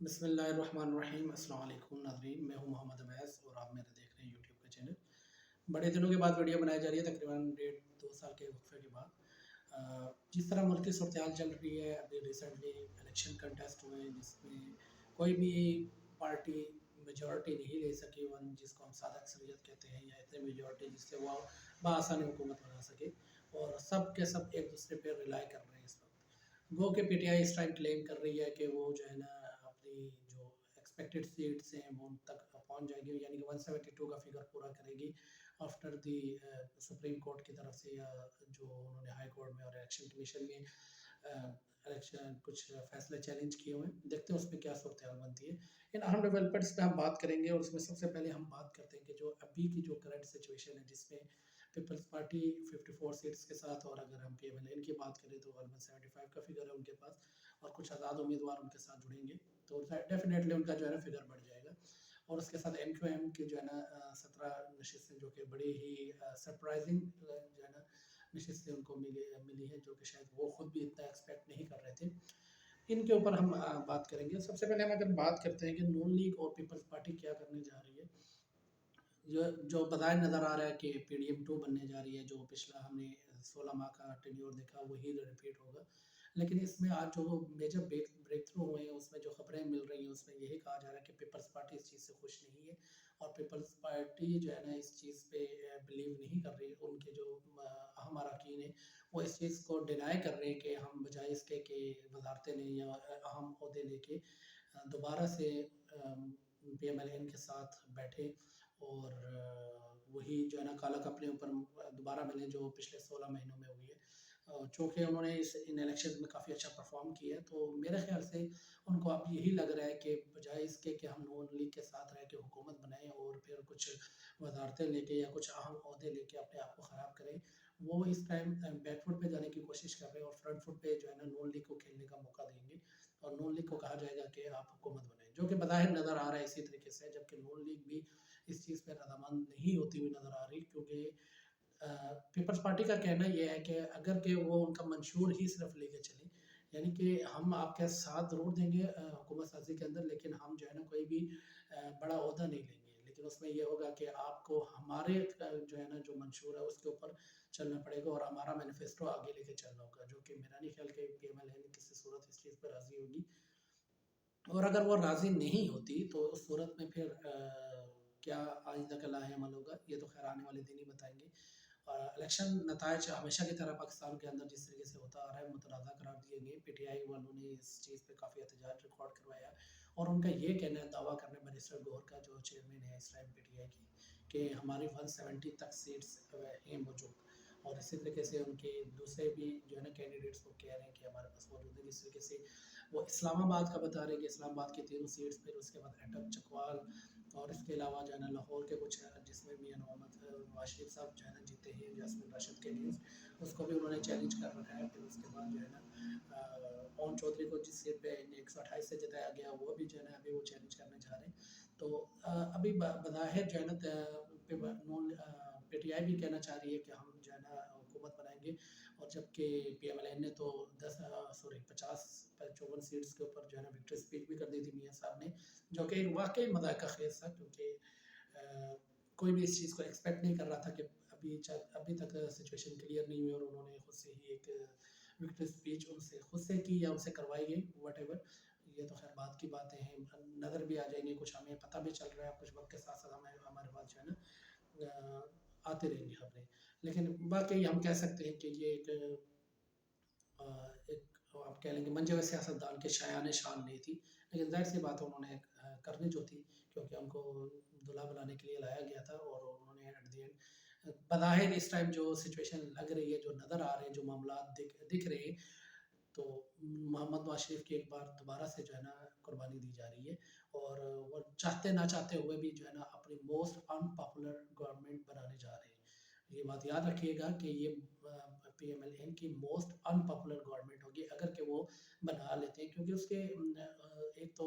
بسم اللہ الرحمن الرحیم۔ السلام علیکم ناظرین، میں ہوں محمد عویس اور آپ میرے دیکھ رہے ہیں یوٹیوب کا چینل۔ بڑے دنوں کے بعد ویڈیو بنائی جا رہی ہے، تقریباً 1.5 2 سال کے وقفے کے بعد۔ جس طرح ملکی صورتحال چل رہی ہے، ابھی ریسنٹلی الیکشن کنٹیسٹ ہوئے ہیں جس میں کوئی بھی پارٹی میجورٹی نہیں لے سکی، ون جس کو ہم سادہ اکثریت کہتے ہیں، یا اتنے میجورٹی جس سے وہ بآسانی حکومت بنا سکے، اور سب کے سب ایک دوسرے پہ ریلائی کر رہے ہیں اس وقت۔ گو کہ P T I us time کلیم کر رہی ہے کہ وہ جو ہے نا اپنی جو ایکسپیکٹڈ سیٹس ہیں وہ ان تک پہنچ جائے گی، یعنی کہ 172 کا فگر پورا کرے گی آفٹر دی سپریم کورٹ کی طرف سے، یا جو انہوں نے ہائی کورٹ میں اور الیکشن کمیشن میں الیکشن کچھ فیصلے چیلنج کیے ہوئے ہیں۔ دیکھتے ہیں اس میں کیا صورتحال بنتی ہے۔ ان اہم ڈیولپمنٹس پہ ہم بات کریں گے، اور اس میں سب سے پہلے ہم بات کرتے ہیں کہ جو ابھی کی جو کرنٹ سچویشن ہے، جس میں پیپلز پارٹی 54 سیٹس کے ساتھ، اور اگر ہم پی ایم ایل این کی بات کریں تو 175 کا فگر ہے ان کے پاس، اور کچھ آزاد امیدوار ان کے ساتھ جڑیں گے تو ڈیفینیٹلی ان کا جو ہے نا فگر بڑھ جائے گا۔ اور اس کے ساتھ ایم کیو ایم کی جو ہے نا 17 نشستیں، جو کہ بڑی ہی سرپرائزنگ جو ہے نا نشستیں ان کو ملی ہے، جو کہ شاید وہ خود بھی اتنا ایکسپیکٹ نہیں کر رہے تھے۔ ان کے اوپر ہم بات کریں گے۔ سب سے پہلے ہم اگر بات کرتے ہیں کہ نون لیگ اور پیپلز پارٹی کیا کرنے جا رہی ہے، جو بظاہر نظر آ رہا ہے کہ پی ڈی ایم 2 بننے جا رہی ہے، جو پچھلا ہم نے 16 ماہ کا ٹینیور دیکھا وہی ریپیٹ ہوگا۔ لیکن اس میں آج جو میجر بریک تھرو ہوئے ہیں، اس میں جو خبریں مل رہی ہیں اس میں یہی کہا جا رہا ہے کہ پیپلز پارٹی اس چیز سے خوش نہیں ہے، اور پیپلز پارٹی جو ہے نا اس چیز پہ بلیو نہیں کر رہی۔ ان کے جو اہم اراکین ہیں وہ اس چیز کو ڈینائی کر رہے ہیں کہ ہم بجائے اس کے کہ وزارتیں لیں یا اہم عہدے لے کے دوبارہ سے پی ایم ایل این کے ساتھ بیٹھے، اور وہی جو ہے نا کالا کپڑے اوپر دوبارہ ملیں جو پچھلے 16 مہینوں میں ہوئی ہے۔ چونکہ انہوں نے ان الیکشنز میں کافی اچھا پرفارم کیا ہے، تو میرے خیال سے ان کو اب یہی لگ رہا ہے کہ بجائے اس کے کہ ہم نون لیگ کے ساتھ رہ کے حکومت بنائیں اور پھر کچھ وزارتیں لے کے یا کچھ اہم عہدے لے کے اپنے آپ کو خراب کریں، وہ اس ٹائم بیک فٹ پہ جانے کی کوشش کر رہے ہیں، اور فرنٹ فٹ پہ جو ہے نا نون لیگ کو کھیلنے کا موقع دیں گے، اور نون لیگ کو کہا جائے گا کہ آپ حکومت بنائیں، جو کہ بظاہر نظر آ رہا ہے اسی طریقے سے، جبکہ نون لیگ بھی اس چیز پہ رضامند نہیں ہوتی ہوئی نظر آ رہی، کیونکہ پیپلز پارٹی کا کہنا یہ ہے کہ اگر کہ وہ ان کا منشور ہی صرف لے کے چلیں، یعنی کہ ہم آپ کے ساتھ ضرور دیں گے حکومت سازی کے اندر، لیکن ہم جو ہے نا کوئی بھی بڑا عہدہ نہیں لیں گے، لیکن اس میں یہ ہوگا کہ آپ کو ہمارے جو ہے نا جو منشور ہے اس کے اوپر چلنا پڑے گا، اور ہمارا مینیفیسٹو آگے لے کے چلنا ہوگا، جو کہ میرا نہیں خیال کہ پی ایم ایل این کسی صورت اس چیز پر راضی ہوگی۔ اور اگر وہ راضی نہیں ہوتی تو اس صورت میں پھر کیا آئندہ کا لاہ عمل ہوگا، یہ تو خیر آنے والے دن ہی بتائیں گے۔ الیکشن نتائج ہمیشہ کی طرح پاکستان کے اندر جس طریقے سے ہوتا آ رہا ہے متنازع قرار دیے گئے، پی ٹی آئی والوں نے اس چیز پہ کافی احتجاج ریکارڈ کروایا، اور ان کا یہ کہنا ہے، دعویٰ کرنا ہے بیرسٹر گوہر کا جو چیئرمین ہے اس ٹائم پی ٹی آئی کی، کہ ہماری 170 تک سیٹس ہیں موجود، اور اسی طریقے سے ان کے دوسرے بھی جو ہے نا کینڈیڈیٹس کو کہہ رہے ہیں کہ ہمارے پاس موجود ہے، جس طریقے سے وہ اسلام آباد کا بتا رہے ہیں کہ اسلام آباد کی 3 سیٹس، پھر اس کے بعد اٹک چکوال، اور اس کے علاوہ جو ہے نا لاہور کے کچھ جس میں میاں محمد نواز شریف صاحب جو ہے نا جیتے ہیں، جاسمین راشد کے لیے اس کو بھی انہوں نے چیلنج کر رکھا ہے۔ پھر اس کے بعد جو ہے نا پون چودھری کو جس سیٹ پہ 128 سے جتایا گیا، وہ بھی جو ہے نا ابھی وہ چیلنج کرنے جا رہے ہیں، تو ابھی بظاہر جو ہے نا پی ٹی آئی بھی کہنا چاہ رہی ہے کہ ہم جو ہے نا حکومت بنائیں گے، اور جبکہ پی ایم ایل این نے تو 54 سیٹس کے اوپر جو ہے نا وکٹری اسپیچ بھی کر دی تھی میاں صاحب نے، جو کہ ایک واقعی مذاق خیز تھا، کیونکہ کوئی بھی اس چیز کو ایکسپیکٹ نہیں کر رہا تھا کہ ابھی تک سچویشن کلیئر نہیں ہوئی، اور انہوں نے خود سے ہی ایک وکٹری اسپیچ ان سے خود سے کی یا ان سے کروائی گئی، واٹ ایور، یہ تو خیر بات کی باتیں ہیں، نظر بھی آ جائیں گے، کچھ ہمیں پتہ بھی چل رہا ہے، کچھ وقت کے ساتھ ساتھ ہمارے پاس جو ہے نا آتے رہیں گے خبریں، لیکن باقی ہم کہہ سکتے ہیں کہ یہ ایک آپ کہہ لیں گے منجے ہوئے سیاستدان کے شایان شان نہیں تھی، لیکن ظاہر سی بات انہوں نے کرنی جو تھی، کیونکہ ان کو دلہا بنانے کے لیے لایا گیا تھا، اور انہوں نے ایٹ دی اینڈ بظاہر اس ٹائم جو سچویشن لگ رہی ہے، جو نظر آ رہے ہیں، جو معاملات دکھ رہے ہیں، تو محمد نواز شریف کی ایک بار دوبارہ سے جو ہے نا قربانی دی جا رہی ہے، اور وہ چاہتے نہ چاہتے ہوئے بھی جو ہے نا اپنی موسٹ ان پاپولر گورنمنٹ بنانے جا رہے ہیں۔ یہ بات یاد رکھیے گا کہ یہ پی ایم ایل این کی موسٹ ان پاپولر گورنمنٹ ہوگی اگر کہ وہ بنا لیتے ہیں، کیونکہ اس کے ایک تو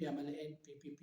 PMLN PPP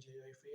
JUFA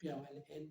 PMLN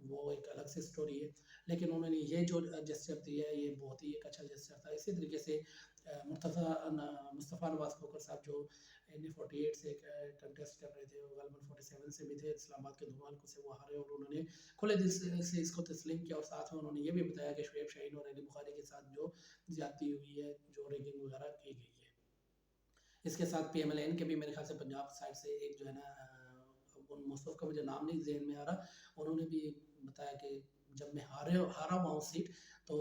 وہ ایک الگ سے اسٹوری ہے، لیکن انہوں نے یہ جو جسچر دیا ہے یہ بہت ہی ایک اچھا جسچر تھا. اسی طریقے سے مصطفیٰ نواز کھوکھر صاحب جو انڈی 48 سے کنٹیسٹ کر رہے تھے، غالباً 47 سے بھی تھے، اسلام آباد کے دونوں حلقوں سے وہ ہارے، اور انہوں نے کھلے دل سے اس کو تسلیم کیا، اور ساتھ میں انہوں نے یہ بھی بتایا کہ شعیب شاہین اور علی بخاری کے ساتھ جو زیادتی ہوئی ہے، جو ریگنگ وغیرہ کی گئی ہے. اس کے ساتھ پی ایم ایل این کے بھی میرے خیال سے پنجاب سائڈ سے ایک جو ہے نا مصطفیٰ کا مجھے نام نہیں ذہن میں آ رہا، انہوں نے بھی بتایا کہ جب میں ہارا ہوا ہوں سیٹ تو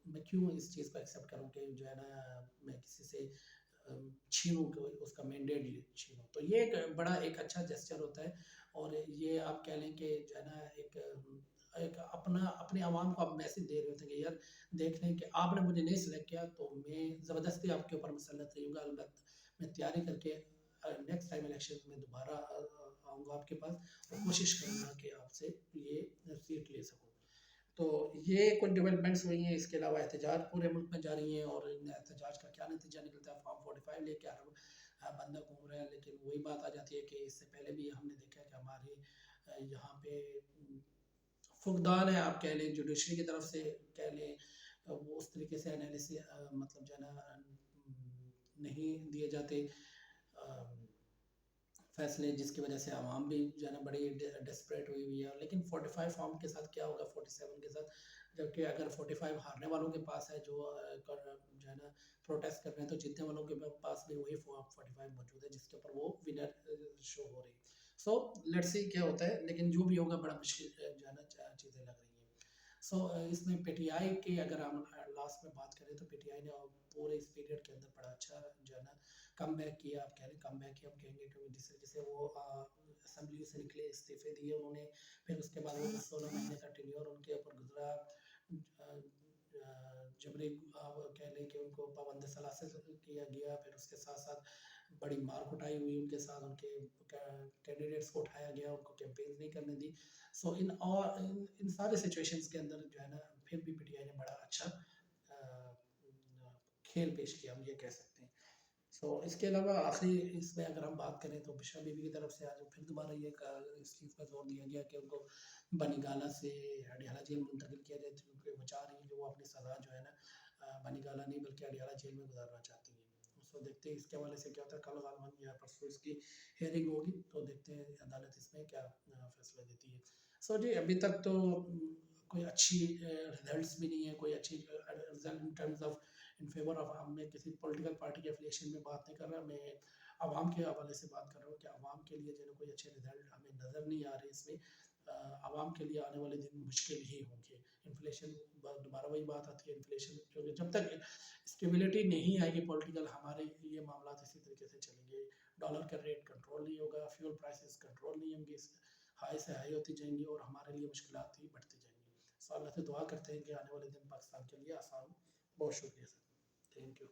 میں کیوں اس چیز کو ایکسیپٹ کروں کہ جو ہے نا میں کسی سے چھینوں کہ اس کا مینڈیٹ چھینوں. تو یہ ایک بڑا ایک اچھا جسچر ہوتا ہے، اور یہ آپ کہہ لیں کہ جو ہے نا ایک اپنے عوام کو آپ میسج دے رہے ہوتے ہیں کہ یار دیکھ لیں کہ آپ نے مجھے نہیں سلیکٹ کیا تو میں زبردستی آپ کے اوپر مسلط رہی ہوں گا، البتہ میں تیاری کر کے نیکسٹ ٹائم الیکشن میں دوبارہ آؤں گا آپ کے پاس اور کوشش کروں گا کہ آپ سے یہ سیٹ لے سکوں. تو یہ کچھ ڈیولپمنٹس ہوئی ہیں. اس کے علاوہ احتجاج پورے ملک میں جاری ہیں، اور ان احتجاج کا کیا نتیجہ نکلتا ہے، فارم 45 لے کے ہر بندہ گھوم رہا ہے. لیکن وہی بات آ جاتی ہے کہ اس سے پہلے بھی ہم نے دیکھا کہ ہمارے یہاں پہ فقدان ہے، آپ کہہ لیں جوڈیشری کی طرف سے کہہ لیں، وہ اس طریقے سے انالیسس مطلب جو ہے نا نہیں دیے جاتے فیصلے، جس کی وجہ سے عوام بھی جو ہے نا بڑی ڈسپریٹ ہوئی ہے. لیکن 45 فارم کے ساتھ کیا ہوگا 47 کے ساتھ، جبکہ اگر 45 ہارنے والوں کے پاس ہے جو ہے نا پروٹیسٹ کر رہے ہیں، تو جیتنے والوں کے پاس بھی وہی 45 موجود ہے جس کے اوپر وہ ونر شو ہو رہی ہے. سو لیٹس سی کیا ہوتا ہے، لیکن جو بھی ہوگا بڑا مشکل جو ہے نا چیزیں لگ رہی ہیں. سو اس میں پی ٹی آئی کے اگر ہم لاسٹ میں بات کریں تو پی ٹی آئی نے پورے اس پیریڈ کے اندر بڑا اچھا جو ہے نا کم بیک کیا. آپ کہہ لیں کم بیک کیا، ہم کہیں گے کہ جس طریقے سے وہ اسمبلی سے نکلے، استعفے دیے انہوں نے، پھر اس کے بعد وہ 16 مہینے کا ٹینیور ان کے اوپر گزرا، جبری کہہ لیں کہ ان کو پابند ثلاثت کیا گیا، پھر اس کے ساتھ ساتھ بڑی مار کٹائی ہوئی ان کے ساتھ، ان کے کینڈیڈیٹس کو اٹھایا گیا، ان کو کیمپینز نہیں کرنے دی. سو ان سارے سچویشنز کے اندر جو ہے نا پھر بھی پی ٹی آئی نے بڑا اچھا کھیل پیش کیا، ہم یہ کہہ سکتے ہیں. سو اس کے علاوہ آخری اس میں اگر ہم بات کریں تو بشرا بی بی کی طرف سے آج پھر دوبارہ یہ اس چیز پر زور دیا گیا کہ ان کو بنی گالا سے ہڈیالہ جیل منتقل کیا جائے، کیونکہ وہ چاہ رہی ہیں کہ وہ اپنی سزا جو ہے نا بنی گالا نہیں بلکہ ہڈیالہ جیل میں گزارنا چاہتی ہیں. سو دیکھتے ہیں اس کے حوالے سے کیا ہوتا ہے. کل غالباً یا پرسوں اس کی ہیئرنگ ہوگی، تو دیکھتے ہیں عدالت اس میں کیا فیصلہ دیتی ہے. سو جی ابھی تک تو کوئی اچھی رزلٹس بھی نہیں ہے، کوئی اچھی result in terms of in favour of. ہم نے کسی پولیٹیکل پارٹی کے افیلیشن میں بات نہیں کر رہا، میں عوام کے حوالے سے بات کر رہا ہوں کہ عوام کے لیے جو ہے کوئی اچھے رزلٹ ہمیں نظر نہیں آ رہے. اس میں عوام کے لیے آنے والے دن مشکل ہی ہوں گے. انفلیشن دوبارہ وہی بات آتی ہے، انفلیشن کیونکہ جب تک اسٹیبلٹی نہیں آئے گی پولیٹیکل، ہمارے یہ معاملات اسی طریقے سے چلیں گے. ڈالر کا ریٹ کنٹرول نہیں ہوگا، فیول پرائسز کنٹرول نہیں ہوں گے، ہائی سے ہائی ہوتی جائیں گی اور ہمارے لیے مشکلات ہی بڑھتی جائیں گی. سو اللہ سے دعا کرتے ہیں کہ آنے والے دن پاکستان کے لیے آسان ہو. بہت شکریہ سر، تھینک یو.